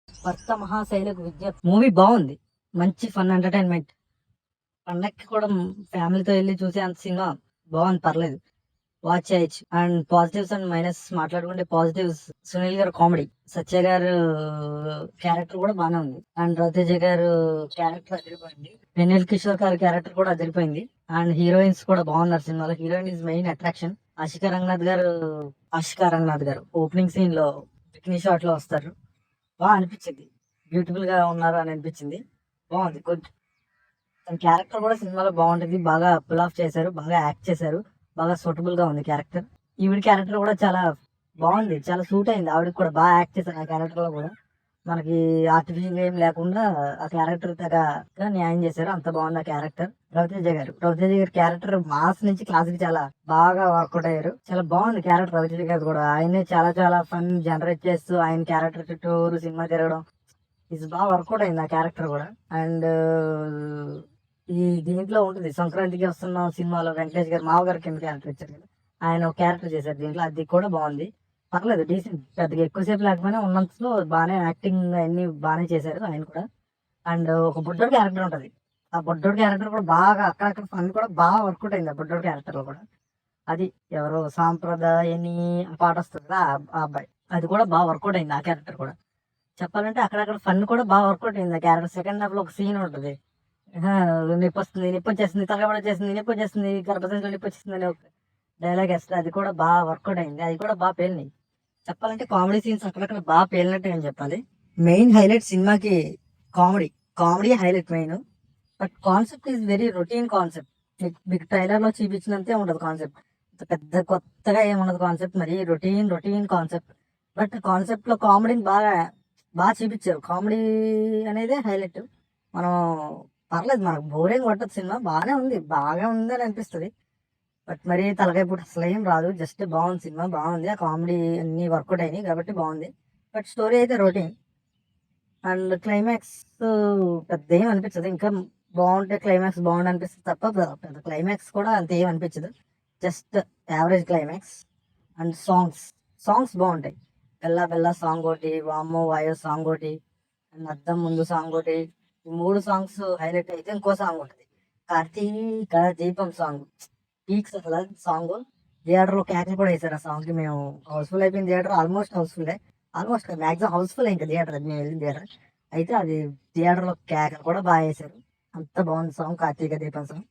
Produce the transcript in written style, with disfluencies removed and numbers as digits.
భర్త మహాశైలకు విజ్ఞప్తి మూవీ బాగుంది. మంచి ఫన్ ఎంటర్టైన్మెంట్. పండక్కి కూడా ఫ్యామిలీతో వెళ్ళి చూసే అంత సినిమా బాగుంది, పర్లేదు, వాచ్ చేయొచ్చు. అండ్ పాజిటివ్స్ అండ్ మైనస్ మాట్లాడుకుంటే, పాజిటివ్స్ సునీల్ గారు కామెడీ, సత్య గారు క్యారెక్టర్ కూడా బాగానే ఉంది, అండ్ రవితేజ గారు క్యారెక్టర్ అదిరిపోయింది, వెన్నెల కిషోర్ గారి క్యారెక్టర్ కూడా అదిరిపోయింది, అండ్ హీరోయిన్స్ కూడా బాగున్నారు సినిమాలో. Heroine is main attraction. Ashika Ranganath గారు ఓపెనింగ్ సీన్ లో బికినీ షాట్ లో వస్తారు, బాగా అనిపించింది. బ్యూటిఫుల్ గా ఉన్నారు అని అనిపించింది. బాగుంది, గుడ్. తన క్యారెక్టర్ కూడా సినిమాలో బాగుంటుంది. బాగా పుల్ ఆఫ్ చేశారు, బాగా యాక్ట్ చేశారు, బాగా సూటబుల్ గా ఉంది క్యారెక్టర్. ఈవిడ క్యారెక్టర్ కూడా చాలా బాగుంది, చాలా సూట్ అయింది. ఆవిడకి కూడా బాగా యాక్ట్ చేశారు ఆ క్యారెక్టర్ లో కూడా. మనకి ఆర్టిఫిషియల్ ఏం లేకుండా ఆ క్యారెక్టర్ తగ్గ న్యాయం చేశారు. అంత బాగుంది ఆ క్యారెక్టర్. రవితేజ గారి క్యారెక్టర్ మాస్ నుంచి క్లాస్ కి చాలా బాగా వర్కౌట్ అయ్యారు. చాలా బాగుంది క్యారెక్టర్ రవితేజ గారు కూడా. ఆయనే చాలా చాలా ఫన్ జనరేట్ చేస్తూ ఆయన క్యారెక్టర్ చుట్టూరు సినిమా తిరగడం ఇది బాగా వర్కౌట్ అయింది ఆ క్యారెక్టర్ కూడా. అండ్ ఈ దీంట్లో ఉంటుంది, సంక్రాంతికి వస్తున్న సినిమాలో వెంకటేష్ గారు మావగారు కింద క్యారెక్టర్ ఇచ్చారు కదా, ఆయన ఒక క్యారెక్టర్ చేశారు దీంట్లో, అది కూడా బాగుంది, పర్లేదు, డీసెంట్. పెద్దగా ఎక్కువసేపు లేకపోయినా ఉన్నంతలో బాగానే యాక్టింగ్ అన్ని బాగానే చేశారు ఆయన కూడా. అండ్ ఒక బుడ్డోడు క్యారెక్టర్ ఉంటుంది, ఆ బుడ్డోడు క్యారెక్టర్ కూడా బాగా అక్కడక్కడ ఫన్ కూడా బాగా వర్కౌట్ అయింది ఆ బుడ్డోడు క్యారెక్టర్ లో కూడా. అది ఎవరో సాంప్రదాయని ఆ పాట వస్తుంది కదా, ఆ అబ్బాయి, అది కూడా బాగా వర్కౌట్ అయింది ఆ క్యారెక్టర్ కూడా. చెప్పాలంటే అక్కడక్కడ ఫన్ కూడా బాగా వర్కౌట్ అయింది ఆ క్యారెక్టర్. సెకండ్ హాఫ్ లో ఒక సీన్ ఉంటుంది, నొప్పి వచ్చేస్తుంది, తలగబడి వచ్చేస్తుంది, నొప్పి వచ్చేస్తుంది, గర్భసంచిలో నొప్పి వచ్చేస్తుంది అని ఒక డైలాగ్ వేస్తారు, అది కూడా బాగా వర్కౌట్ అయింది, అది కూడా బాగా పేలినాయి. చెప్పాలంటే కామెడీ సీన్స్ అక్కడక్కడ బాగా పేలినట్టు అని చెప్పాలి. మెయిన్ హైలైట్ సినిమాకి comedy, comedy highlight main. But concept is very routine concept. మీకు ట్రైలర్ లో చూపించినంతే ఉండదు కాన్సెప్ట్, పెద్ద కొత్తగా ఏముండదు కాన్సెప్ట్, మరి routine routine concept. But concept లో కామెడీని బాగా బాగా చూపించారు. కామెడీ అనేది హైలైట్. మనం పర్లేదు, మనకు బోరింగ్ కొట్టదు, సినిమా బాగానే ఉంది, బాగా ఉంది అని అనిపిస్తుంది. బట్ మరి తలకాయ పూట అసలు ఏం రాదు, జస్ట్ బాగుంది, సినిమా బాగుంది, ఆ కామెడీ అన్ని వర్కౌట్ అయినాయి కాబట్టి బాగుంది. బట్ స్టోరీ అయితే రొటీన్. అండ్ క్లైమాక్స్ పెద్ద ఏం అనిపించదు, ఇంకా బాగుంటే క్లైమాక్స్ బాగుండి అనిపిస్తుంది తప్ప పెద్ద క్లైమాక్స్ కూడా అంత ఏం అనిపించదు, just average climax. And songs బాగుంటాయి. బెల్లా బెల్లా సాంగ్ ఒకటి, వామ్మో వాయో సాంగ్ ఒకటి, అండ్ అద్దం ముందు సాంగ్ ఒకటి, ఈ 3 సాంగ్స్ హైలైట్. అయితే ఇంకో సాంగ్ ఉంటుంది, కార్తీక దీపం సాంగ్, పీక్స్ అసలు సాంగ్. థియేటర్ లో కేకలు కూడా వేసారు ఆ సాంగ్ కి. మేము హౌస్ఫుల్ అయిపోయింది theatre, almost house full, almost maximum house full ఇంకా థియేటర్, అది మేము వెళ్ళిన థియేటర్. అయితే అది థియేటర్ లో కేకలు కూడా బాగా వేసారు, అంత బాగుంది సాంగ్, కార్తీక దీపం సాంగ్.